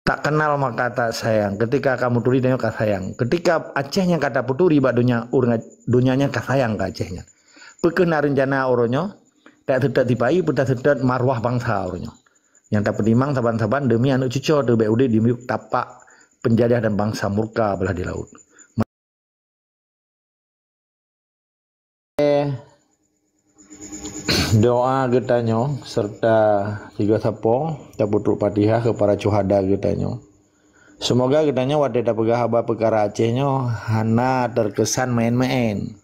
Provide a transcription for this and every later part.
Tak kenal maka tak sayang. Ketika kamu turi dengan kata sayang. Ketika Acehnya kata puturi bak dunyanya kata sayang ke Acehnya. Pekena rencana oronyo tak sedat tipai peta sedat marwah bangsa oronyo. Yang tak penimang saban-saban demi anak cucu de BUD di tapak penjajah dan bangsa murka belah di laut. Doa getanyo serta tiga sapong taputruk Fatihah kepada cuhada getanyo. Semoga getanyo wadai pegah haba perkara Acehnya hana terkesan main-main.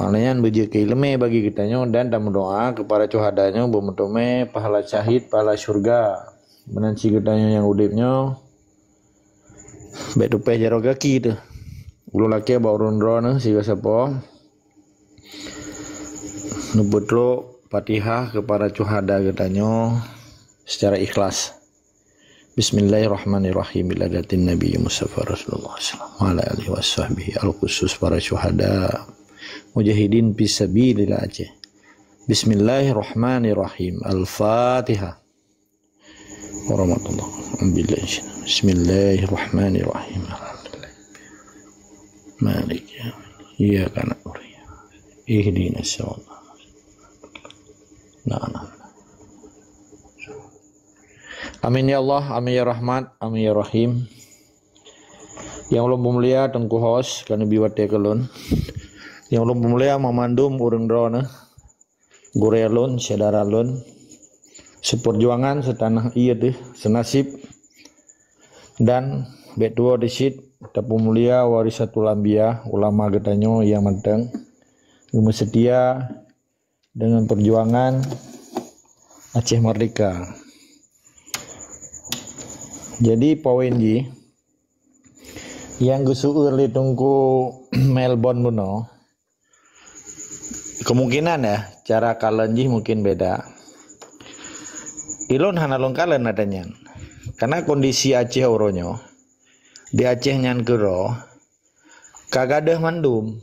Nanya berjeki leme bagi getanyo dan tamu doa kepada cuhadanya bermutume pahala syahid pahala syurga. Menanci getanyo yang udipnya baik tupai jarogaki tu. Ulu laki bawa rundro siga sapong. Nubutlo Fatihah kepada cuhada getanyo secara ikhlas. Bismillahirrahmanirrahim. Biladatin Nabi Mustafa Rasulullah sallallahu alaihi wasallam al-khusus para syuhada mujahidin fisabilillah Aceh. Bismillahirrahmanirrahim. Al-Fatihah. Warahmatullahi wabarakatuh. Bismillahirrahmanirrahim. Alhamdulillah. Malik ya. Iyyaka na'budu. Ihdinas siratal. Nah. Amin ya Allah, amin ya Rahmat, amin ya Rahim. Yang Allah mulia tengku hos kana biwate kelon. Yang Allah mulia memandum urang drone. Gorelon, saudara-lon. Seperjuangan setanah iya teh, senasib. Dan betua disit tapu mulia warisatul anbiya, ulama getanyo yang menteng. Setia dengan perjuangan Aceh Merdeka. Jadi poin ji yang gusuur li tungku Melbourne buno kemungkinan ya cara kalen ji mungkin beda. Ilon hanalong kalen adanya karena kondisi Aceh oronyo di Aceh nyan kero kagadah mandum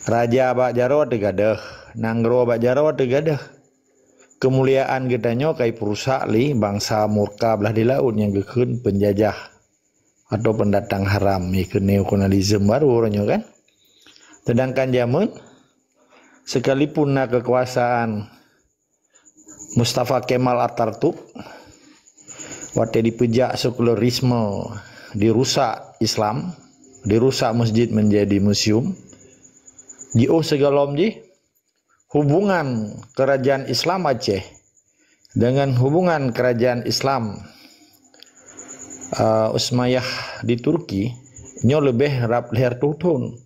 raja bak jaro tegadah nanggro bak jaro tegadah kemuliaan getanyo kai perusak li bangsa murka belah di laut yang gekun penjajah atau pendatang haram ikut neokolonialisme baru orangnya kan. Sedangkan zaman sekalipun na kekuasaan Mustafa Kemal Atatürk waktu dipejak sekularisme dirusak Islam, dirusak masjid menjadi museum. Jauh segalom ji hubungan kerajaan Islam Aceh dengan hubungan kerajaan Islam Utsmaniyah di Turki nyo lebih rap leher tutun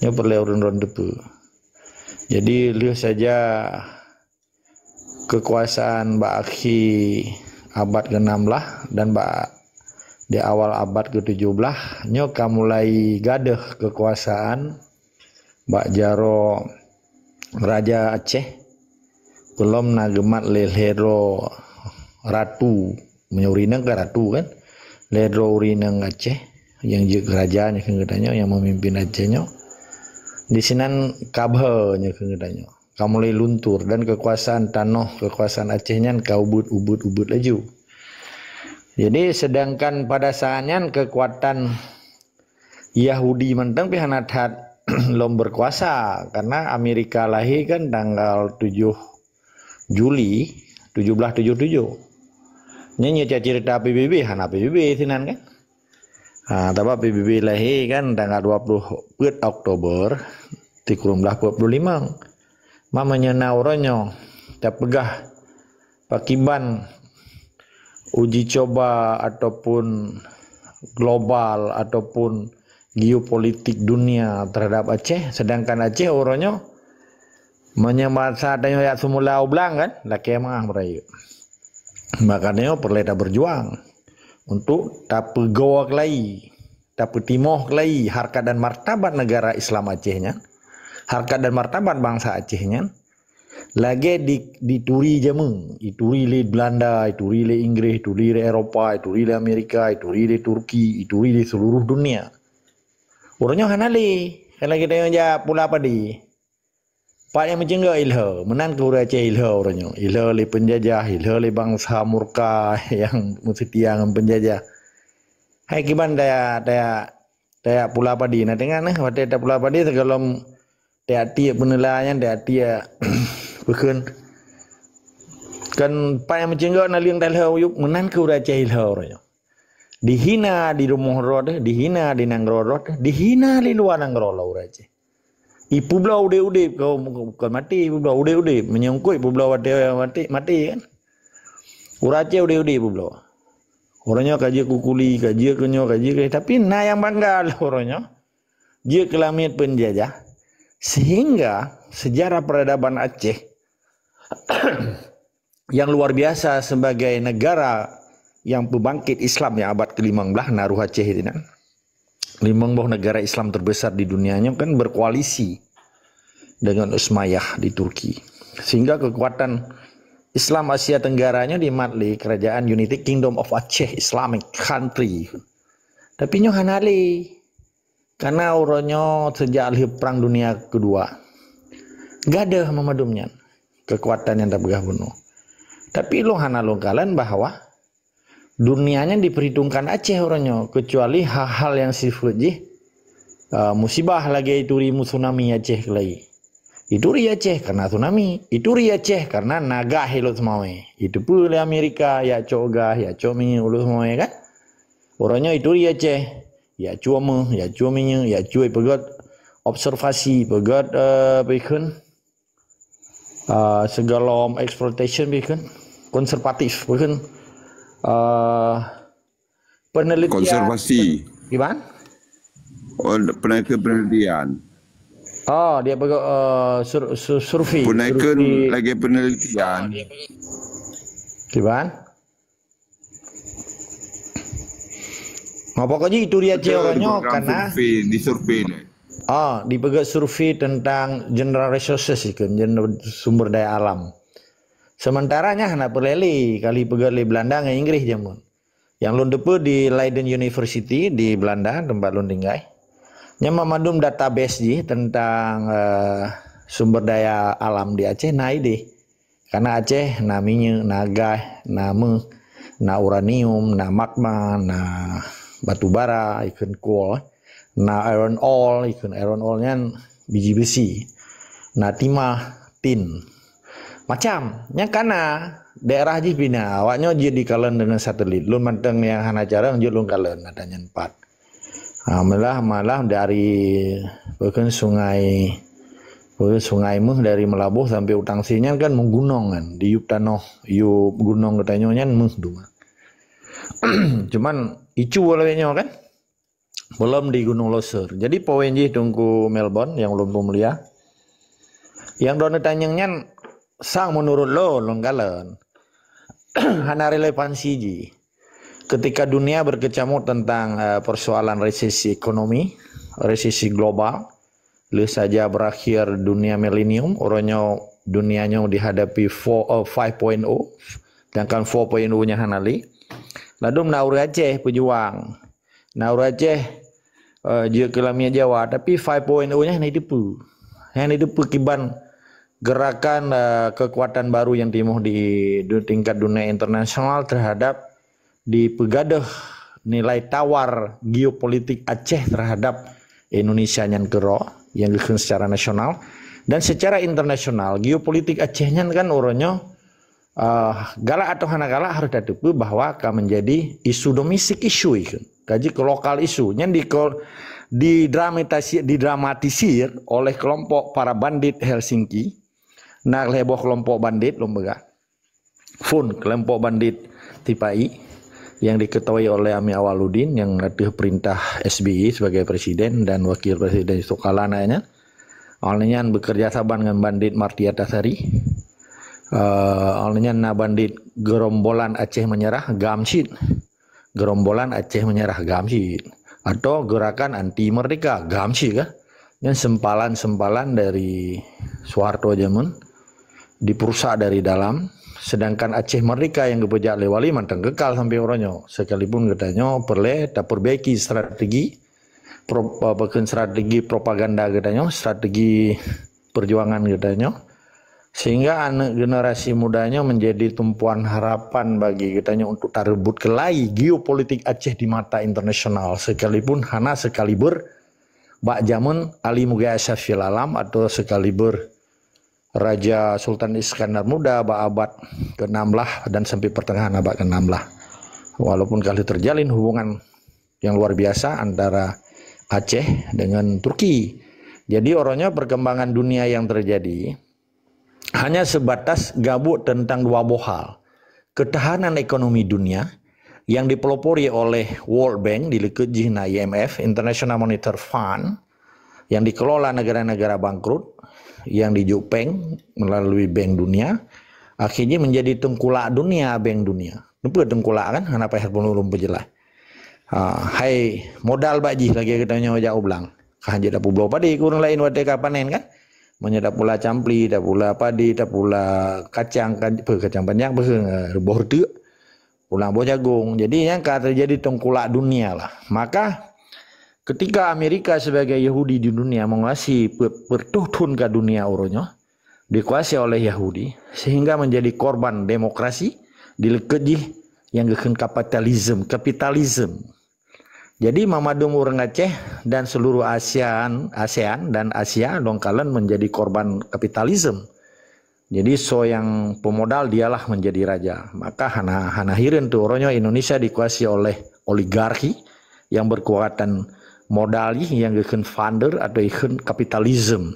nyo perleurun depu. Jadi lihat saja kekuasaan Mbak Akhi abad ke-16 dan Mbak di awal abad ke-17 nyo mulai gadah kekuasaan Mbak Jaro Raja Aceh belum nagemat lelero ratu menyurinang ke ratu kan lelero urinang Aceh yang je kerajaannya kengedanya yang memimpin Acehnya di sinan kabhanya kengedanya kamu mulai luntur dan kekuasaan tanah kekuasaan Acehnya kau ubud laju. Jadi sedangkan pada saatnya kekuatan Yahudi mentang pihanat lom berkuasa karena Amerika lahir kan tanggal 7 Juli 1777. Nyanyi cerita PBB hana PBB sinan kan. Tapi PBB lahir kan tanggal 20 Oktober 1945. Mamanya nauronyo tak pegah pakiban uji coba ataupun global ataupun geopolitik dunia terhadap Aceh, sedangkan Aceh orangnya menyemasa adanya ya semula oblang kan laki emang merayu makanya perlu berjuang untuk tak pegawak lagi tak timoh lagi harkat dan martabat negara Islam Acehnya harkat dan martabat bangsa Acehnya lagi dituri jamu ituri le Belanda ituri le Inggris ituri le Eropa ituri le Amerika ituri le Turki ituri le seluruh dunia. Orangnya hanali, kalau kita yang pula apa di, Pak yang macam enggak ilha, menan ke Aceh ilha orangnya. Ilha li penjajah, ilha li bangsa murka yang mesti tiang penjajah. Hai kiban daya Pulau Padi na dengan wate ta Pulau Padi segalom daya tia penilaian daya tia bukan kan Pak yang macam enggak na liang ilha yuk menan ke Aceh ilha orangnya. Dihina di rumah rod, dihina di nanggro rod, dihina di luar nanggro lah Aceh. Ibu belau udah kau bukan mati, ibu belau udah menyongkoi ibu belau mati kan. Urace udah ibu belau. Orangnya kaji kukuli, kaji kenyo, kaji tapi na yang bangga lah orangnya. Dia kelamit penjajah sehingga sejarah peradaban Aceh yang luar biasa sebagai negara yang pembangkit Islam yang abad ke-15 naruh Aceh itu kan. 15 negara Islam terbesar di dunianya kan berkoalisi dengan Umayyah di Turki. Sehingga kekuatan Islam Asia Tenggaranya dimatli kerajaan United Kingdom of Aceh Islamic Country. Tapi nyo hanali karena uronyo sejak Perang Dunia Kedua gak ada memadumnya kekuatan yang tak begah bunuh. Tapi lo hanalungkalan bahwa dunianya diperhitungkan Aceh orangnya, kecuali hal-hal yang sifatnya musibah lagi itu tsunami Aceh lagi. Itu Aceh karena tsunami, itu Aceh karena naga helot semua. Itu pula Amerika ya coga ya comi ulus semua kan. Orangnya itu Aceh, ya cuma ya cuminya ya cuy pegat observasi pegat bikin segala exploitation bikin konservatif bikin penelitian konservasi gimana? Penelitian. Oh, dia pegang survei. Penaikan lagi penelitian. Gimana? Ngapa kau itu dia orangnya karena disurvei. dipegang survei tentang general resources kan, general sumber daya alam. Sementaranya hana perleli kali pegang di Belanda dengan Inggris jamun. Yang lun depu di Leiden University di Belanda tempat lun tinggal. Nya memadum database ji tentang sumber daya alam di Aceh naik deh. Karena Aceh namanya naga, nama, na uranium, na magma, na batu bara, ikan coal, na iron ore, ikan iron ore-nya biji besi, na timah, tin. Macam, yang karena daerah ji bina, awaknya ji di kalen dengan satelit. Lun manteng yang hana jarang ji lun kalen adanya 4. Malah dari bahkan sungai meh dari Melabuh sampai Utang Sinyan kan menggunung kan di yup tanah yup gunung katanya meh duma. Cuman icu walanya kan belum di Gunung Loser. Jadi poin ji tunggu Melbourne yang belum mulia. Yang dona tanyangnya sang menurut lo longgalan. Hana relevansi ji. Ketika dunia berkecamuk tentang persoalan resesi ekonomi, resesi global, lu saja berakhir dunia milenium, orangnya dunianya dihadapi 5.0, sedangkan 4.0-nya hanali. Lalu naur Aceh pejuang, naur Aceh dia kelamnya Jawa, tapi 5.0-nya hanya hidup kiban gerakan kekuatan baru yang timuh di tingkat dunia internasional terhadap di pegadah nilai tawar geopolitik Aceh terhadap Indonesia yang kero yang dilakukan secara nasional dan secara internasional. Geopolitik Acehnya kan orangnya galak atau hana galak harus ditutup bahwa akan menjadi isu domestik isu itu kaji ke lokal isu yang didramatisir oleh kelompok para bandit Helsinki. Nah leboh kelompok bandit lombaga kelompok bandit Tipai yang diketahui oleh Ami Awaludin yang latih perintah SBY sebagai presiden dan wakil presiden Yusuf Kala namanya. Awalnya bekerja sama dengan bandit Martia Tasari. Awalnya na bandit gerombolan Aceh menyerah Gamsit. Gerombolan Aceh menyerah Gamsit atau gerakan anti merdeka Gamsit kan. Yang sempalan-sempalan dari Soeharto zaman diperusak dari dalam. Sedangkan Aceh Merdeka yang kepejak lewali mantang kekal sampai orangnya. Sekalipun katanya perlu tak perbaiki strategi propaganda katanya, strategi perjuangan kitanya, sehingga anak generasi mudanya menjadi tumpuan harapan bagi kitanya untuk tarebut kelai geopolitik Aceh di mata internasional, sekalipun hana sekaliber bak jamun Ali Mughal Syafil Alam atau sekaliber Raja Sultan Iskandar Muda bak abad ke-16 dan sampai pertengahan abad ke-16. Walaupun kali terjalin hubungan yang luar biasa antara Aceh dengan Turki. Jadi orangnya perkembangan dunia yang terjadi hanya sebatas gabut tentang dua buah hal. Ketahanan ekonomi dunia yang dipelopori oleh World Bank dileketji na IMF, International Monetary Fund, yang dikelola negara-negara bangkrut, yang dijupeng melalui Bank Dunia, akhirnya menjadi tengkulak dunia, Bank Dunia. Nampak tengkulak kan? Kenapa herpun ulum pejelas. Hai modal baji lagi kita nyawa ulang. Kahanja dapu blau padi kurang lain wate kapanen kan? Menyedap pula campli, dak pula padi, dak pula kacang panjang, boh tu, pulang boh jagung. Jadi yang terjadi tengkulak dunia lah. Maka ketika Amerika sebagai Yahudi di dunia menguasai pertuhtun ke dunia orangnya, dikuasai oleh Yahudi, sehingga menjadi korban demokrasi, dileketji yang geken kapitalisme. Jadi mamadung orang Aceh dan seluruh ASEAN dan Asia dongkalan menjadi korban kapitalisme. Jadi so yang pemodal dialah menjadi raja. Maka hana hirin tu orangnya Indonesia dikuasai oleh oligarki yang berkekuatan modali yang geken founder atau geken kapitalisme.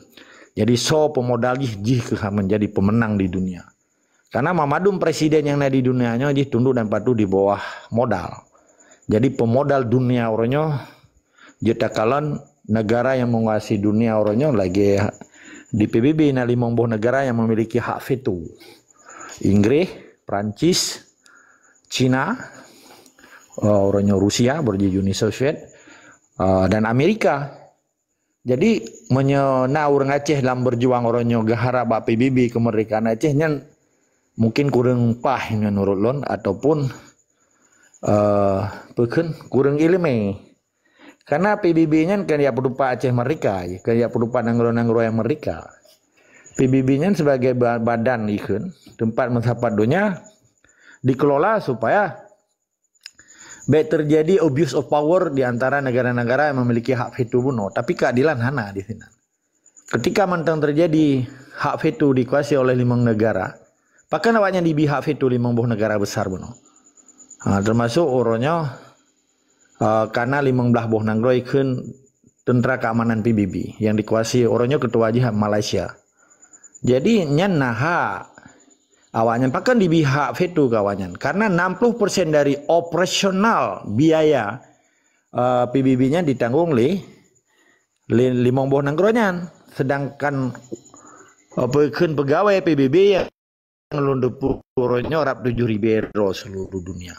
Jadi so pemodali jih menjadi pemenang di dunia. Karena mamadum presiden yang ada di dunianya jih tunduk dan patuh di bawah modal. Jadi pemodal dunia orangnya jetakalan negara yang menguasai dunia orangnya lagi di PBB na 50 negara yang memiliki hak veto. Inggris, Prancis, Cina, orangnya Rusia berji Uni Soviet, dan Amerika. Jadi menyena orang Aceh dalam berjuang orangnya gahara bak PBB kemerdekaan Acehnya mungkin kurang pah menurut lon ataupun kurang ilmu. Karena PBB-nya kan ya berupa Aceh mereka, kan ya berupa nanggro-nanggro yang mereka. PBB-nya sebagai badan ikun tempat mensapat dunia dikelola supaya baik terjadi abuse of power di antara negara-negara yang memiliki hak veto bunuh. Tapi keadilan hana di sini. Ketika mentang terjadi hak veto dikuasai oleh 5 negara, bahkan awaknya di hak veto 5 negara besar bunuh. Termasuk orangnya karena 15 buah nanggro ikun tentera keamanan PBB yang dikuasai orangnya ketua jihad Malaysia. Jadi nyan naha awaknya bahkan di hak veto kawannya karena 60% dari operasional biaya PBB-nya ditanggung oleh 5 buah nanggronya, sedangkan pegawai PBB yang ngelundup orangnya rap 7.000 euro seluruh dunia.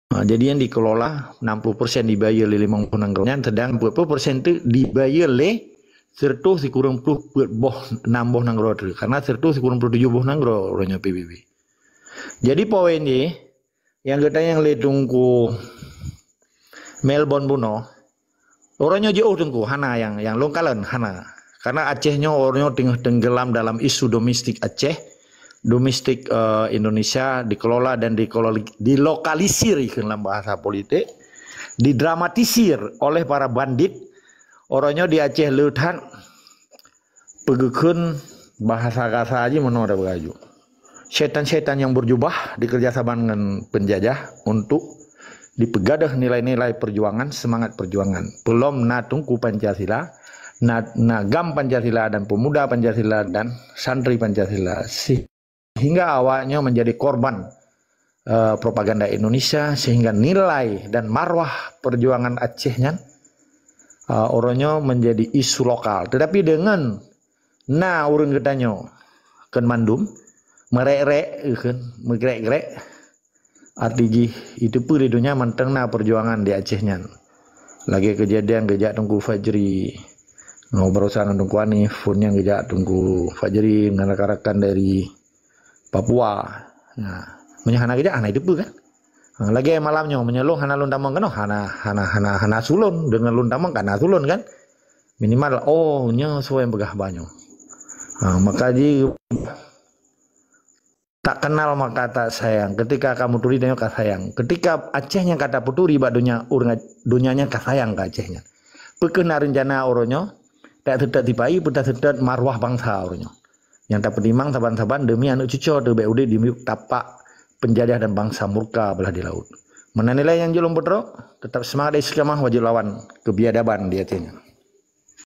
Jadi yang dikelola 60% dibayar oleh 5 nanggronya, sedang 40% itu dibayar oleh serta kurang 10 boh 6 boh nanggro tu. Karena serta kurang 7 boh nanggro orangnya PBB. Jadi poin ni yang kita yang le tunggu Melbourne buno. Orangnya jauh tunggu hana yang longkalan hana. Karena Acehnya orangnya tenggelam dalam isu domestik Aceh. Domestik Indonesia dikelola dan dilokalisir dalam bahasa politik, didramatisir oleh para bandit. Orangnya di Aceh Leutan pegekun bahasa kasar aja menolak baju. Setan-setan yang berjubah dikerjasama dengan penjajah untuk dipegadah nilai-nilai perjuangan, semangat perjuangan. Belum natungku Pancasila, nagam Pancasila dan pemuda Pancasila dan santri Pancasila. Hingga awalnya menjadi korban propaganda Indonesia, sehingga nilai dan marwah perjuangan Acehnya orangnya menjadi isu lokal. Tetapi dengan urun ketanya kan mandum merek-rek megrek-grek arti itu pun dunia menteng perjuangan di Acehnya. Lagi kejadian gejak tunggu Fajri ngobrol sana tunggu ani phone yang gejak tunggu Fajri menarakan dari Papua. Nah, menyahana gejak anak itu pun kan. Lagi malamnya menyelung hana luntamang kan hana sulun dengan luntamang kan sulun kan. Minimal nya suai begah banyak. Maka tak kenal maka tak sayang. Ketika kamu turi dan kata sayang. Ketika Acehnya kata puturi bak dunianya kata sayang ke Acehnya. Pekena rencana oronyo tak sedat tipai pun tak sedat marwah bangsa oronyo. Yang tak penimang saban-saban demi anak cucu de BUD di tapak penjajah dan bangsa murka belah di laut. Menilai yang jelum pedro tetap semangat istiqamah wajib lawan kebiadaban di Acehnya.